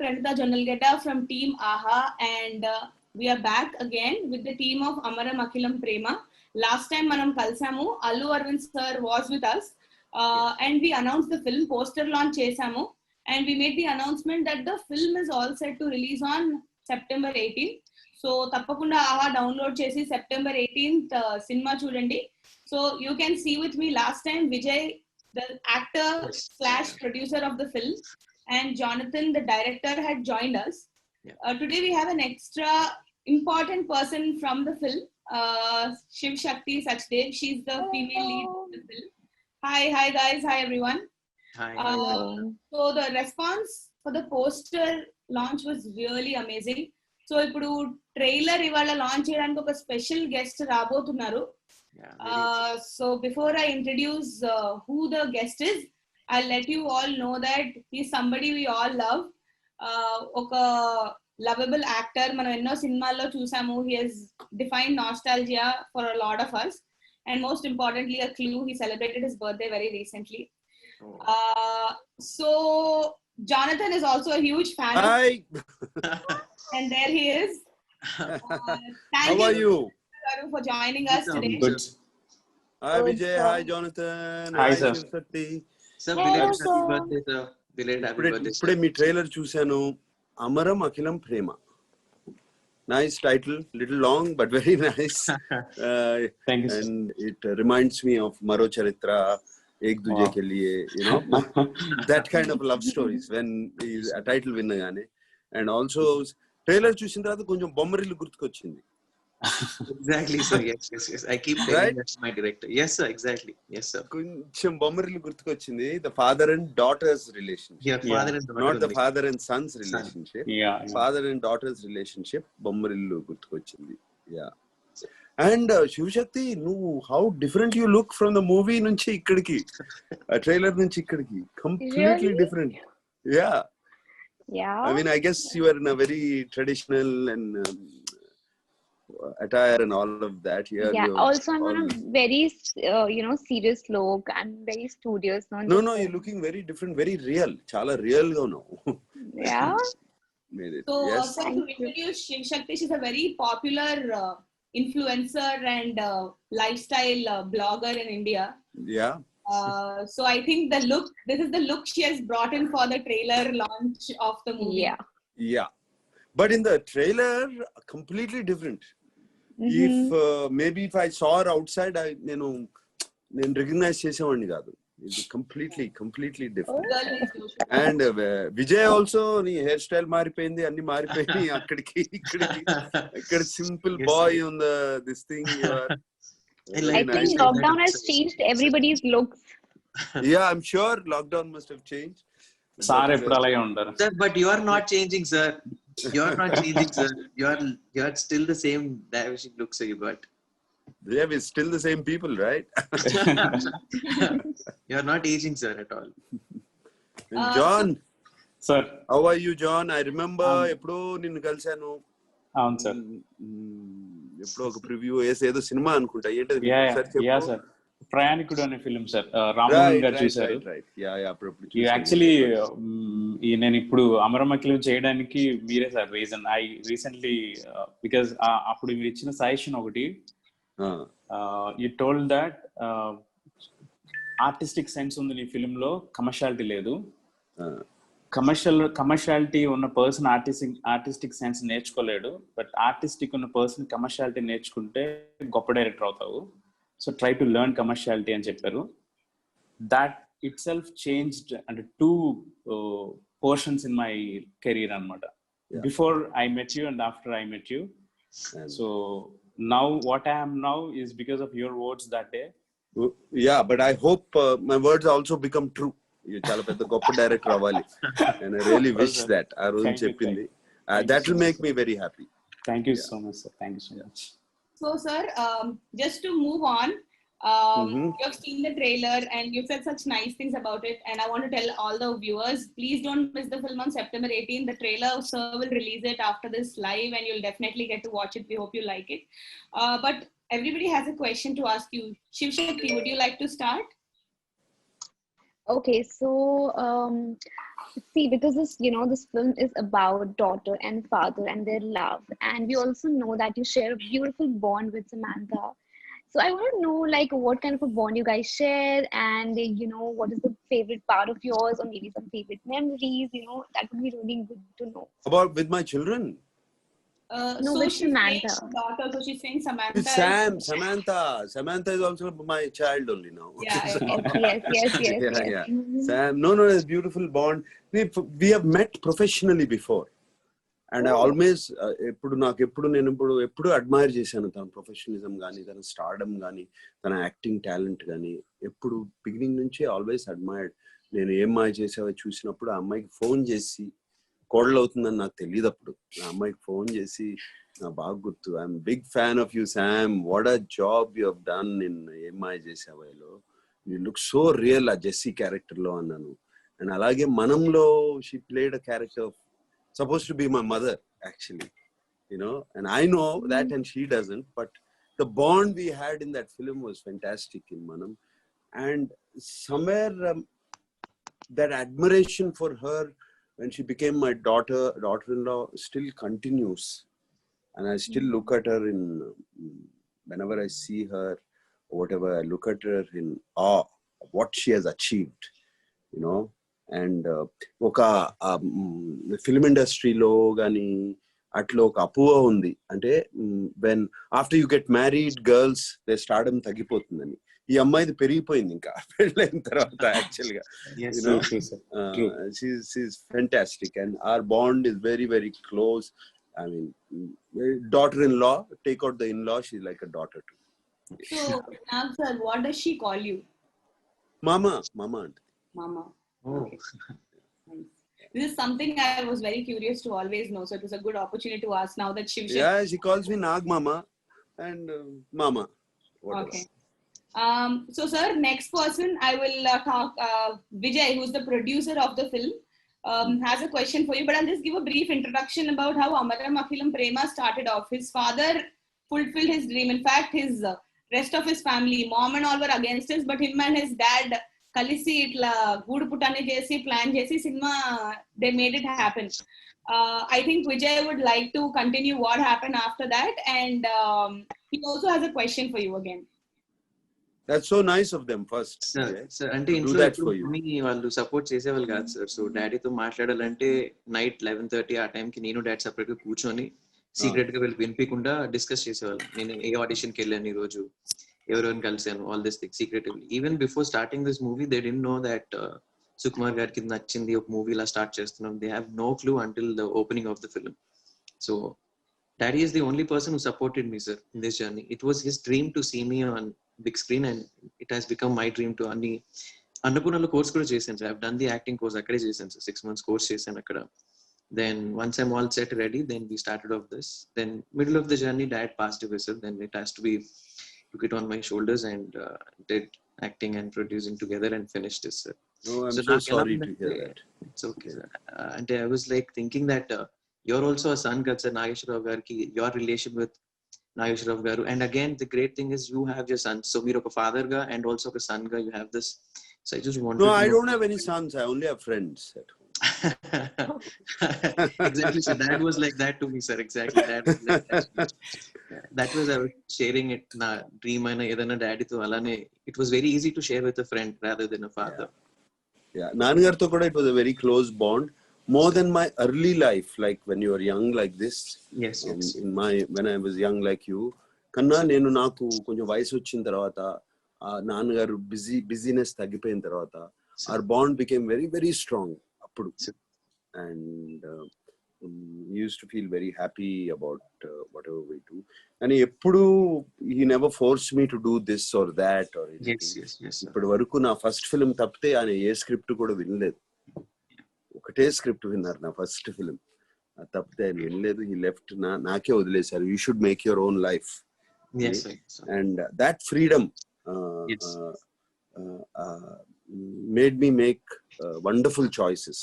Pranita Jonalgedda from Team AHA, and we are back again with the team of Amaram Akhilam Prema. Last time Manam Kalsamu, Allu Arvind sir was with us, and we announced the film, poster launch chesamu, and we made the announcement that the film is all set to release on September 18th. So tappakunda AHA download chesi September 18th cinema chudandi. So you can see with me last time Vijay, the actor / producer of the film, and Jonathan, the director, had joined us. Today we have an extra important person from the film, Shiv Shakti Sachdev. She's the female lead of the film. Hi guys, hi everyone. Hi. So the response for the poster launch was really amazing. So ఇప్పుడు trailer ఇవాళ launch చేయడానికి ఒక special guest రాబోతున్నారు. So before I introduce who the guest is, I'll let you all know that he's somebody we all love. ఒక lovable actor, మనం ఎన్నో సినిమాల్లో చూసాము. He has defined nostalgia for a lot of us, and most importantly a clue, he celebrated his birthday very recently. So Jonathan is also a huge fan. Hi. And there he is. How are you? For joining us today. Good. Hi Vijay, hi Jonathan. Hi sir. Sir, belated happy birthday sir. Belated happy birthday. ఇప్పుడే మీ trailer చూశాను, అమరం అఖిలం ప్రేమ. Nice title, little long but very nice. Thank you. And it reminds me of Maro Charitra, Ek Duje Ke Liye, you know, that kind of love stories when a title విన్నగానే. And also trailer చూసిన తర్వాత కొంచెం బొమ్మరిల్లు గుర్తుకొచ్చింది. Exactly sir. Yes. I keep telling Right? that's my director. Yes sir, exactly. Yes sir. కొంచెం బొమ్మరిల్లు గుర్తుకొచ్చింది. The father and daughter's relationship. Yeah, father and daughter. Not the father and son's relationship. Yeah. Father and daughter's relationship Bommarillu గుర్తుకొచ్చింది. Yeah. And Shivashakti, నువ్వు how different you look from the movie నుంచి ఇక్కడికి, trailer నుంచి ఇక్కడికి, completely different. Yeah. I mean, I guess you are in a very traditional and attire and all of that. Yeah. Also, I'm on a very, serious look. I'm very studious. No, you're looking very different, very real. Chala real go now. Yeah. Made it. So, Yes. to introduce Shiv Shakti, she's a very popular influencer and lifestyle blogger in India. Yeah. So I think this is the look she has brought in for the trailer launch of the movie. Yeah. But in the trailer, completely different. If maybe if I saw her outside, నేను recognize చేసేవాడిని కాదు. It's completely different. And Vijay also, నీ hair style మారిపోయింది, అన్ని మారిపోయింది. అక్కడికి ఇక్కడ simple boy on this thing. I think lockdown has changed everybody's looks. Yeah, I'm sure lockdown must have changed. Sir, ఎప్పుడు అలాగే ఉంటారు. Sir, but you are not changing, sir. You are not changing, sir. You are still the same ravishing looks you got. Yeah, we're still the same people, right? You are not aging, sir, at all. And John, sir, how are you, John? I remember ఎప్పుడో నిన్ను కలిసాను. అవును sir. ఎప్పుడో ఒక preview ఏదో cinema అనుకుంటా. ఏంటది? Yeah sir, ప్రయాణికుడు అనే film sir, Ramamohan గారు చూసారు. యాక్చువల్లీ నేను ఇప్పుడు అమరం అఖిలం చేయడానికి మీరే sir reason. I recently because అప్పుడు మీరు ఇచ్చిన సజెషన్ ఒకటి, you told that artistic sense ఉంది నీ ఫిల్మ్ లో, కమర్షియాలిటీ లేదు. కమర్షియాలిటీ ఉన్న పర్సన్ ఆర్టిస్టిక్ సెన్స్ నేర్చుకోలేడు, బట్ ఆర్టిస్టిక్ ఉన్న పర్సన్ కమర్షియాలిటీ నేర్చుకుంటే గొప్ప డైరెక్టర్ అవుతావు. So try to learn commerciality అని చెప్పారు. దాట్ ఇట్ సెల్ఫ్ చేంజ్డ్ అంటే 2 పోర్షన్స్ ఇన్ మై కెరీర్ అనమాట. Before I met you and after I met you. So now what I am now is because of your words that day. Yeah, but I hope my words also become true. You చాలా పెద్ద గొప్ప director అవ్వాలి. And I really wish that ఆ రోజు చెప్పింది. That will make me very happy. Thank you so much, sir. Thank you so much. So sir, just to move on, you have seen the trailer and you've said such nice things about it, and I want to tell all the viewers, please don't miss the film on September 18th. The trailer sir will release it after this live and you'll definitely get to watch it. We hope you like it. But everybody has a question to ask you. Shiv Shakti, would you like to start? Okay, so see, because this film is about daughter and father and their love, and we also know that you share a beautiful bond with Samantha. So I want to know, like, what kind of a bond you guys share, and what is the favorite part of yours, or maybe some favorite memories. That would be really good to know. About with my children? No, So with she's saying Samantha. her daughter, so she's saying With Samantha Sam, is. Samantha. Samantha is also my child only now. Yeah, So, yeah. Yes, yes, yes, yes, yeah, yes. yeah. Sam, no, it's a beautiful bond. We have met professionally before. And I Oh. Always ఎప్పుడు admire చేశాను తన professionalism కానీ తన stardom కానీ తన acting talent కానీ ఎప్పుడు beginning నుంచి ఆల్వేస్ అడ్మైర్డ్. నేను ఏం మాయ చేసావో చూసినప్పుడు ఆ అమ్మాయికి ఫోన్ చేసి, కోడలు అవుతుందని నాకు తెలియదు అప్పుడు, ఆ అమ్మాయికి ఫోన్ చేసి, నాకు బాగా గుర్తు, I'm big fan of you Sam, what a job you have done in ఏం మాయ చేసావోలో, యూ లుక్ సో రియల్ ఆ జెస్సీ క్యారెక్టర్ లో అన్నాను. అండ్ అలాగే మనంలో she played a character supposed to be my mother actually, and I know that and she doesn't, but the bond we had in that film was fantastic in Manam. And somewhere that admiration for her when she became my daughter-in-law still continues, and I still look at her in whenever I see her or whatever, I look at her in awe of what she has achieved, and ఒక film ఇండస్ట్రీలో కానీ అట్లా ఒక అపోహ ఉంది, అంటే when after you get married girls they stardom తగ్గిపోతుందని. ఈ అమ్మాయిది పెరిగిపోయింది ఇంకా పెళ్ళైన తర్వాత యాక్చువల్గా. She's fantastic and our bond is very very close. I mean, daughter-in-law, take out the in-law, she's like a daughter too. So, Nag sir, what does she call you? Mama aunty. Mama. Oh. Okay. Nice. This is something I was very curious to always know, so it was a good opportunity to ask now that Shiv. Yeah, she calls me Nag Mama and Mama. Whatever. Okay. So sir, next person I will talk, Vijay, who's the producer of the film, has a question for you, but I'll just give a brief introduction about how Amaram Akhilam Prema started off. His father fulfilled his dream. In fact, his rest of his family, mom and all were against us, but him and his dad కలిసి ఇట్లా గూడు పుటాన్ని చేసి plan చేసి cinema they made it happen. I think Vijay would like to continue what happened after that, and he also has a question for you again. That's so nice of them first. Sir, అంటే ఇంట్లో mummy వాళ్ళు support చేసేవాళ్ళు కాదు sir. So డాడీతో మాట్లాడాలంటే night 11:30 ఆ టైంకి నేను డాడీ సపరేట్ గా కూర్చొని సీక్రెట్ గా వీళ్ళు వినిపించకుండా డిస్కస్ చేసేవాళ్ళు. నేను ఏ ఆడిషన్కి వెళ్ళాను ఈ రోజు, ఎవరెవరిని కలిసాను, all this thing secretively. Even before starting this movie they didn't know that Sukumar గారికి నచ్చింది ఒక మూవీ ఇలా స్టార్ట్ చేస్తున్నాం. They have no clue until the opening of the film. So daddy is the only person who supported me sir in this journey. It was his dream to see me on big screen and it has become my dream to. అన్ని అన్నపూర్ణలో course కూడా చేశాను sir. I have done the acting course అక్కడే చేశాను sir. 6 months course చేశాను అక్కడ. Then once I'm all set ready, then we started off this. Then middle of the journey, dad passed away, sir. Then it has to be took it on my shoulders and did acting and producing together and finished this, sir. Oh, I'm so sorry to hear that. It's okay, sir. And I was like thinking that you're also a son, sir, Nageshwar Rao Garu, your relation with Nageshwar Rao Garu. And again, the great thing is you have your son. So you're a father ga and also a son ga. You have this. So I just wanted. No, I don't have any sons. I only have friends at home. Exactly, sir. That was like that to me, sir. Exactly. That was like that. That was I was sharing it. Na dream aina edana daddy to alane. It was very easy to share with a friend rather than a father. Yeah, Nanagartho kuda it was a very close bond. More than my early life, like when you were young like this. Yes, yes. When I was young like you, kanna nenu naku konచెం వయసు వచ్చిన తర్వాత నాన్నగారు business తగ్గిపోయిన తర్వాత our bond became very very strong appudu, and we used to feel very happy about whatever we do, and eppudu he never forced me to do this or that or anything. Yes. ఇప్పటి వరకు నా first film తప్పితే ఆయన a script కూడా వినలేదు. ఒకటే script విన్నారు నా ఫస్ట్ ఫిల్మ్, తప్పితే ఆయన వినలేదు. హీ లెఫ్ట్, నాకే వదిలేశారు. You should make your own life. And that freedom made me make wonderful choices.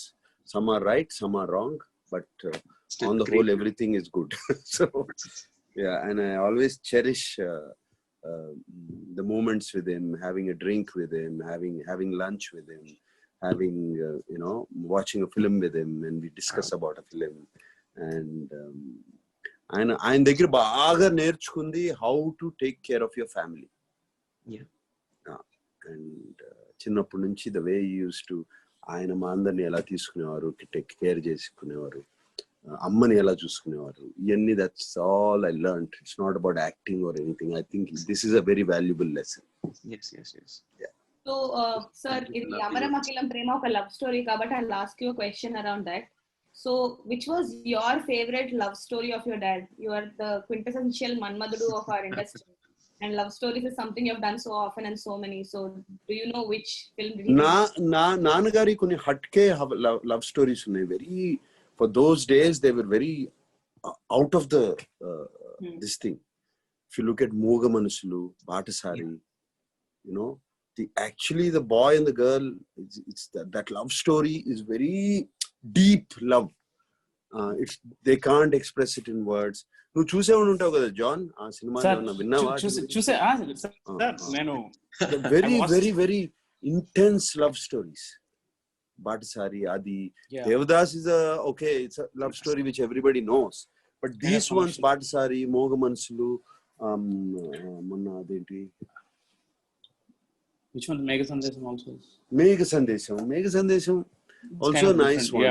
Some are right, some are wrong, but on the whole everything is good. So yeah, and I always cherish the moments with him, having a drink with him, having lunch with him, having watching a film with him and we discuss about a film. And ఆయన దగ్గర బాగా నేర్చుకుంది how to take care of your family. And చిన్నప్పటి నుంచి the way use to ఆయన మా అందరిని ఎలా తీసుకునేవారు, టేక్ కేర్ చేసుకునేవారు, అమ్మని ఎలా చూసుకునేవారు, ఇవన్నీ that's all I learned. It's not about acting or anything. I think this is a very valuable lesson. So sir, ఇది అమరం అఖిలం ప్రేమ ఒక లవ్ స్టోరీ కాబట్టి I will ask you a question around that. So which was your favorite love story of your dad? You are the quintessential Manmadudu of our industry, and love stories is something you have done so often and so many. So do you know which film did he do? నా నాన్నగారి కొన్ని hatke love stories ఉన్నాయి. Very for those days they were very out of the this thing. If you look at మూగ మనసులు, బాటసారి, actually the boy and the girl, it's that love story is very deep love. They can't express it in words. నువ్వు చూసే ఉంటావు కదా John ఆ సినిమా, విన్నావా? Very very very intense love stories. Batasari, అది Devdas is okay, it's a love story which everybody knows, but these ones, బాటసారి, మోగ మనసులు, మొన్న అదేంటి, which one, Megha Sandesham also? Megha Sandesham also nice one.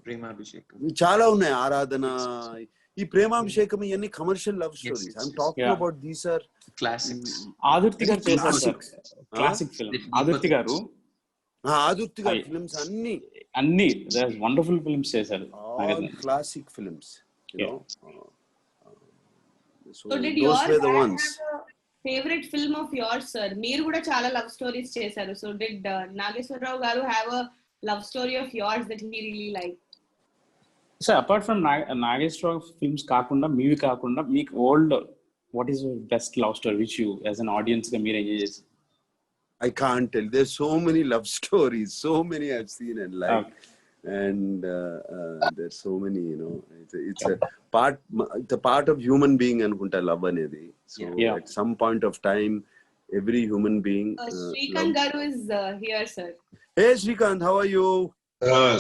Premabhishekam చాలా ఉన్నాయి. ఆరాధన, ఈ ప్రేమాభిషేకం, ఇవన్నీ commercial love stories. I'm talking about these are classics. Adurthi garu చేశారు sir classic film. Adurthi garu films అన్ని వండర్ఫుల్ ఫిల్మ్స్ చేశారు. Classic films. So did yours have a favorite film of yours, sir? మీరు కూడా చాలా లవ్ స్టోరీస్ చేశారు. So did నాగేశ్వరరావు గారు have a love story of yours that he really liked? So apart from Nageswararao films కాకుండా, మీవి కాకుండా, మీకు old what is your best love story which you as an audience గా మీరు ఎంజాయ్ చేసి? I can't tell. There's so many love stories, so many I've seen and liked. Okay. And there's so many, it's a part of human being anukunta love anedi. So at some point of time every human being Srikanth garu is here, sir. Hey Srikanth, how are you?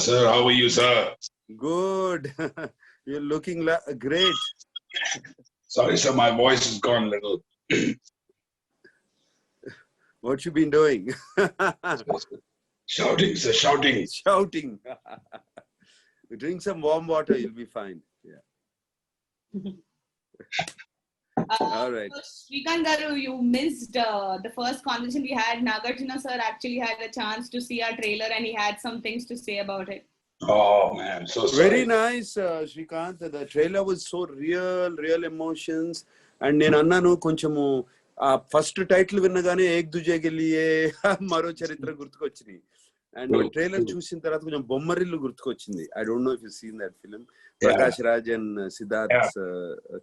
Sir, how are you, sir? Good. You're looking great. Sorry sir, my voice has gone a little. What you been doing? Shouting, sir, shouting. Drink some warm water, you'll be fine. Yeah. All right. So Srikanth garu, you missed the first conversation we had. Nagarjuna sir actually had a chance to see our trailer and he had some things to say about it. Oh man, so sorry. Very nice, Srikanth. The trailer was so real emotions. And నేను అన్నాను కొంచెము ఆ first title విన్నగానే ఏక్ దుజే గిలియే మరో చరిత్ర గుర్తుకొచ్చినాయి. And trailer చూసిన తర్వాత కొంచెం బొమ్మరిల్లు గుర్తుకొచ్చింది. I don't know if you seen that film. Prakash Raj and Siddharth's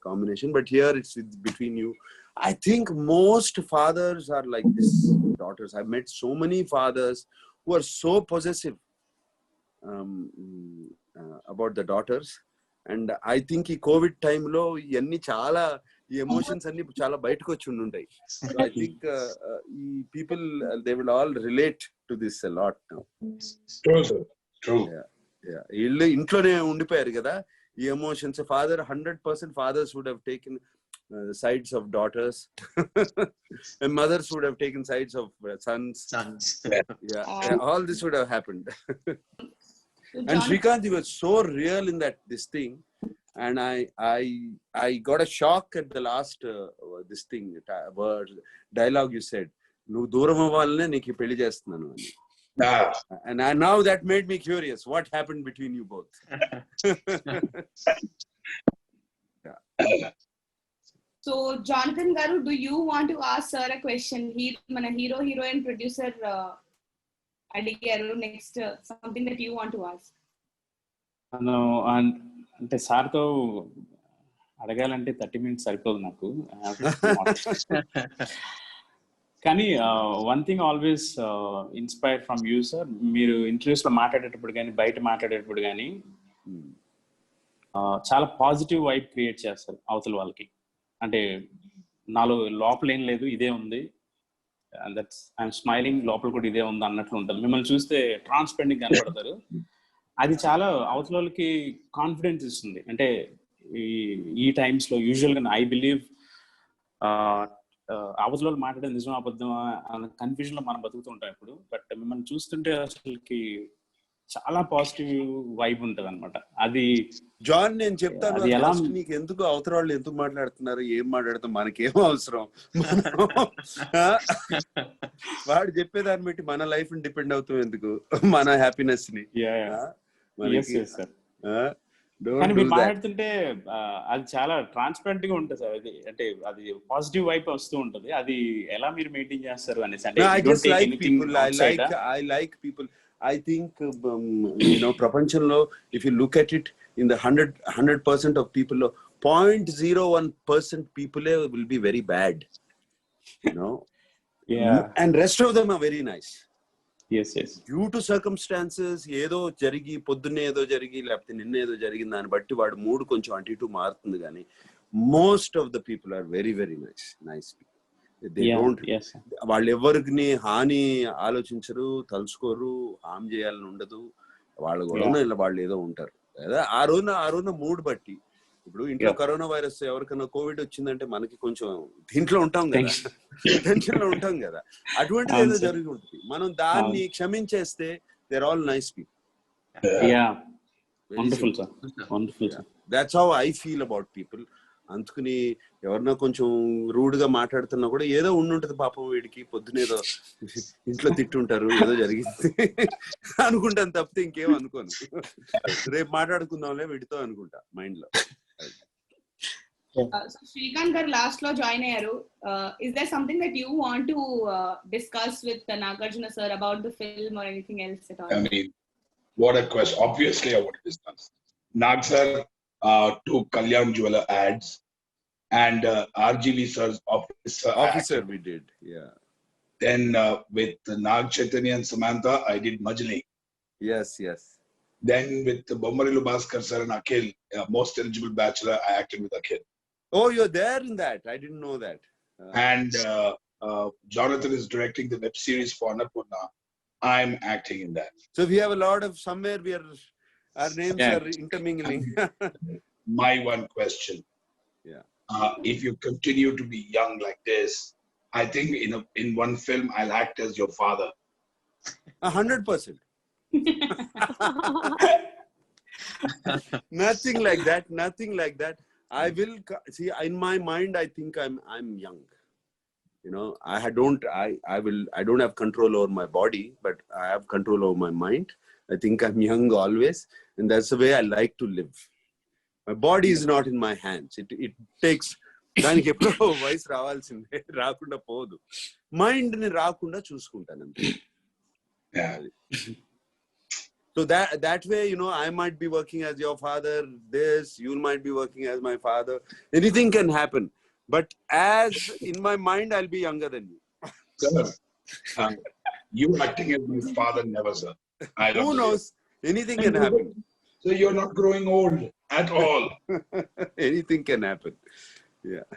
combination, but here it's between you. I think most fathers are like this. Daughters, I've met so many fathers who are so possessive about the daughters, and I think ఈ Covid టైంలో ఇవన్నీ చాలా, ఈ emotions అన్ని చాలా బయటకు వచ్చి ఉంటాయి. So I think ఈ people they will all relate to this a lot now. True, sir. True. వీళ్ళు ఇంట్లోనే ఉండిపోయారు కదా, ఈ emotions. Father 100% fathers would have taken sides of daughters and mothers would have taken sides of sons. All this would have happened. And Srikanth, you were so real in this thing, and I got a shock at the last this thing word dialogue you said, నువ్వు దూరం అవ్వాలనే నీకు పెళ్లి చేస్తున్నాను అని. And now that made me curious. What happened between you both? So Jonathan garu, do you want to ask sir a question? Mana hero heroine producer adigaru next something that you want to ask. అంటే సార్తో అడగాలంటే 30 minutes సరిపోదు నాకు. కానీ one thing always inspire from you sir, మీరు interviews లో మాట్లాడేటప్పుడు కానీ బయట మాట్లాడేటప్పుడు కానీ చాలా పాజిటివ్ వైబ్ క్రియేట్ చేస్తారు అవతల వాళ్ళకి. అంటే నాలో లోపల ఏం లేదు, ఇదే ఉంది, దట్స్ ఐఎమ్ స్మైలింగ్, లోపల కూడా ఇదే ఉంది అన్నట్లు ఉంటుంది. మిమ్మల్ని చూస్తే ట్రాన్స్పరెంట్ కనపడతారు. అది చాలా అవతల వాళ్ళకి కాన్ఫిడెన్స్ ఇస్తుంది. అంటే ఈ టైమ్స్ లో యూజువల్ గా ఐ బిలీవ్ అవతల వాళ్ళు మాట్లాడేది నిజం అబద్ధం కన్ఫ్యూజన్ లో మనం బతుకుతూ ఉంటాం ఇప్పుడు. బట్ మిమ్మల్ని చూస్తుంటే అసలుకి చాలా పాజిటివ్ వైబ్ ఉంటది అనమాట. అది జాన్ నేను చెప్తాను, అది ఎలా నీకు ఎందుకు అవతల వాళ్ళు ఎందుకు మాట్లాడుతున్నారు, ఏం మాట్లాడుతాం, మనకేం అవసరం, వాడు చెప్పేదాన్ని బట్టి మన లైఫ్ ని డిపెండ్ అవుతాం ఎందుకు, మన హ్యాపీనెస్ ని. కానీ మీరు మాట్లాడుతుంటే అది చాలా ట్రాన్స్పరెంట్ గా ఉంటుంది సార్. అది అంటే అది పాజిటివ్ వైబ్ వస్తూ ఉంటది. అది ఎలా మీరు మెయింటైన్ చేస్తారు అనేసి. అంటే I like people. I think ప్రపంచంలో if you look at it, in the 100% of people, 0.01% people will be very bad, and rest of them are very nice. Yes. Due to circumstances, ఏదో జరిగి పొద్దున్నే ఏదో జరిగి లేకపోతే నిన్న ఏదో జరిగింది దాన్ని బట్టి వాడు మూడు కొంచెం అటు ఇటు మారుతుంది. కానీ most of the people are very very nice people. They don't, వాళ్ళు ఎవరికి హాని ఆలోచించరు, తలుచుకోరు, హామ్ చేయాలని ఉండదు. వాళ్ళ గొడవ ఇలా వాళ్ళు ఏదో ఉంటారు. ఆ రోజున మూడ్ బట్టి. ఇప్పుడు ఇంట్లో కరోనా వైరస్ ఎవరికైనా కోవిడ్ వచ్చిందంటే మనకి కొంచెం దీంట్లో ఉంటాం కదా, టెన్షన్ లో ఉంటాం కదా, అటువంటిది ఏదో జరిగి ఉంటుంది. మనం దాన్ని క్షమించేస్తే there all nice people. That's how I feel about people. అందుకని ఎవరన్నా కొంచెం రూడ్ గా మాట్లాడుతున్నా కూడా ఏదో ఉండుంటది పాపం, వీడికి పొద్దునేదో ఇంట్లో తిట్టుంటారు, ఏదో జరిగింది అనుకుంటాను తప్పితే ఇంకేం అనుకోను. రేపు మాట్లాడుకుందాంలే వీడితో అనుకుంటా మైండ్ లో. So Shrikant gar last lo join ayyaru. Is there something that you want to discuss with Nagarjuna sir about the film or anything else at all? I mean, what a question. Obviously I want to discuss. Nag sir took Kalyan Jeweler ads, and RGV sir's officer we did. Yeah. Then with Nag Chaitanya and Samantha I did Majli. Yes. Then with Bommarilu Bhaskar sir and Akhil, Most Eligible Bachelor, I acted with Akhil. Oh, you're there in that. I didn't know that. And Jonathan is directing the web series for Annapurna. I'm acting in that. So we have a lot of somewhere where our names are intermingling. My one question. Yeah. If you continue to be young like this, I think in one film I'll act as your father. 100%. Nothing like that. I will see, in my mind I think I'm young. I don't have control over my body, but I have control over my mind. I think I'm young always, and that's the way I like to live. My body is not in my hands. It takes దానికి ఎప్పుడో వయసు రావాల్సిందే, రాకుండా పోదు. Mind ని రాకుండా చూసుకుంటాను అంతే. So that way, I might be working as your father, you might be working as my father. Anything can happen. But as in my mind, I'll be younger than you. Sir, you acting as my father, never, sir. Who knows? Anything can happen. So you're not growing old at all. Anything can happen. Yeah.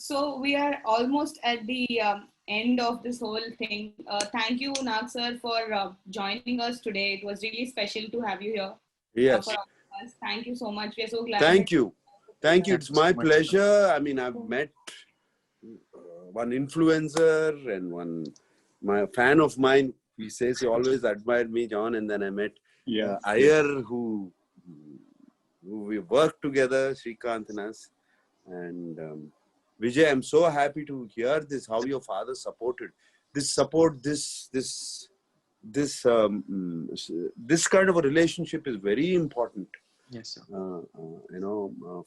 So we are almost at the end of this whole thing. Thank you, Nag sir, for joining us today. It was really special to have you here. Yes. For us. Thank you so much. We are so glad. Thank you. It's my pleasure. I mean, I've met one influencer and my fan of mine. He says he always admired me, John, and then I met Iyer, who we worked together, Shrikant and us. And Vijay, I'm so happy to hear this, how your father supported this kind of a relationship is very important. Yes, sir.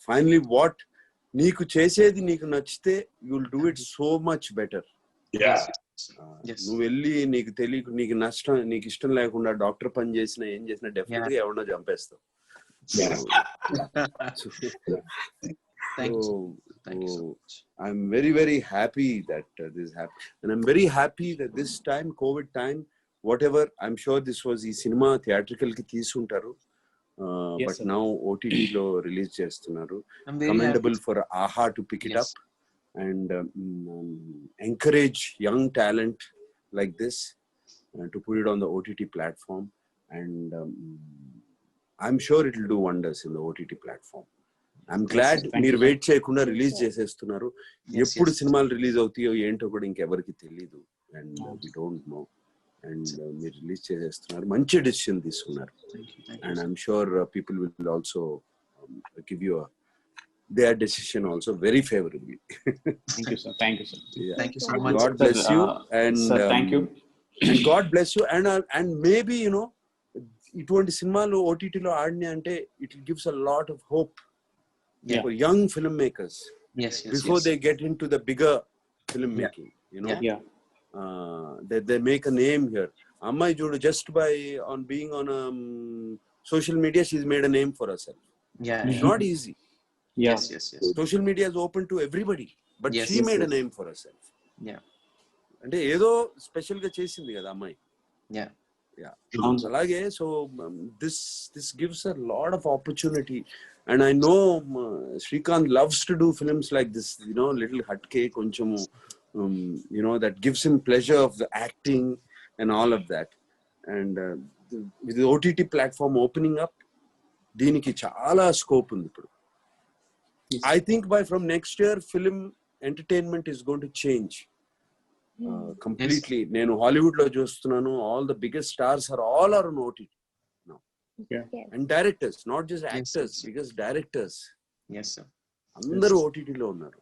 Finally, what నీకు చేసేది నీకు నచ్చితే you will do it so much better. Yeah. నువ్వు వెళ్ళి నీకు ఇష్టం లేకుండా doctor పని చేసినా ఏం చేసినా డెఫినెట్ గా ఎవరినో చంపేస్తావు. Thank you so much. I'm very, very happy that this happened. And I'm very happy that this time, COVID time, whatever, I'm sure this was the cinema theatrical ki teesuntaru. But now OTT lo release chestunaru. Commendable for AHA to pick it up. and encourage young talent like this to put it on the OTT platform, and I'm sure it will do wonders in the OTT platform. I'm glad thank మీరు you. Wait చేయకుండా release చేసేస్తున్నారు. Yes, ఎప్పుడు yes. సినిమాలు release అవుతాయో ఏంటో కూడా ఇంకెవరికి తెలియదు, and we don't know, and మీరు రిలీజ్ చేసేస్తున్నారు. మంచి డెసిషన్ తీసుకున్నారు, and I'm sure people will also give you their decision also very favorably. Thank you, sir. Thank you, sir. Yeah. Thank you so much. God Sir, bless you, and sir, thank you. and God bless you, and maybe ఇటువంటి సినిమాలు ఓటీటీలో ఆడినాయి అంటే it gives a lot of hope Yeah. for young filmmakers Yes, yes, before yes. they get into the bigger filmmaking. Yeah. They make a name here. Ammai Judu, just by on being on social media, she's made a name for herself. Yeah. It's not easy. Yeah. Yes, yes, yes. Social media is open to everybody, but Yes, she yes, made a yes. name for herself. Yeah. అంటే ఏదో special గా చేసింది కదా అమ్మాయి. Yeah. అవును sir. అలాగే so this gives a lot of opportunity, and I know Srikanth loves to do films like this, little hatke koncham, that gives him pleasure of the acting and all of that, and with the OTT platform opening up, దీనికి చాలా scope ఉంది ఇప్పుడు. I think from next year film entertainment is going to change completely. నేను Hollywood లో చూస్తున్నాను, all the biggest stars are on OTT now. Yeah. And directors, not just actors, yes. because directors Yes, sir. అందరూ OTT లో ఉన్నారు.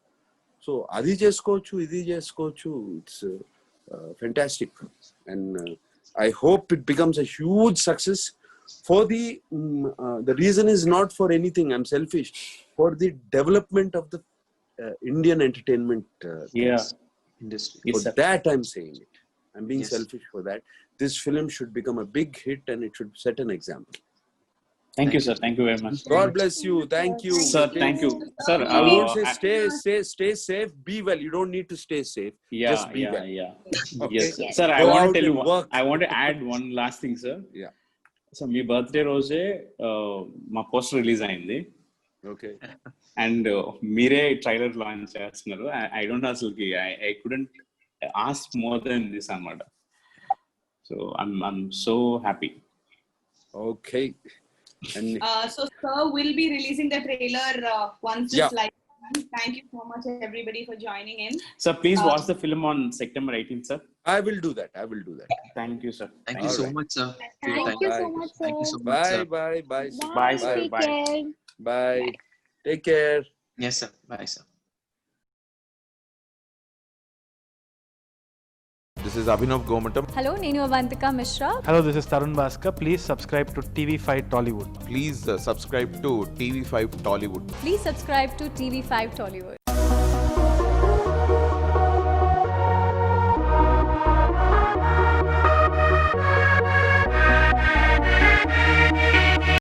So అది చేసుకోవచ్చు, ఇది చేసుకోవచ్చు. It's fantastic, and I hope it becomes a huge success. For the reason is not for anything, I'm selfish, for the development of the Indian entertainment Yeah. Industry. Yes, for sir. that I'm saying it. I'm being Yes. selfish for that. This film should become a big hit, and it should set an example. Thank you, sir. Thank you very much. God bless you. Thank you. Sir, thank you. Sir, I won't say stay safe, be well. You don't need to stay safe. yeah, Just be yeah, well. yeah. Okay? Yes, sir. Sir, I Go want out to tell you and work. I want to add one last thing, sir. Yeah. So మీ birthday రోజే మా poster release అయింది, Okay. And మీరే trailer launch చేస్తున్నారు. I don't అసలుకి I couldn't ask more than this అన్నమాట. So I'm so happy. Okay. And So sir will be releasing the trailer once this Yeah. live. Thank you so much everybody for joining in. Sir, please watch the film on September 18th, sir. I will do that. Thank you, sir. Thank you All so right. much, sir. for your Thank time. you so Bye. much, sir. Thank you so much, Bye, sir. bye. Bye, sir. Take Bye. care. Bye. Take care. Yes, sir. Bye, sir. This is Abhinav Gomatam. Hello, Nenu Avantika Mishra. Hello, this is Tarun Bhaskar. Please subscribe to TV5 Tollywood. Please subscribe to TV5 Tollywood. Please subscribe to TV5 Tollywood.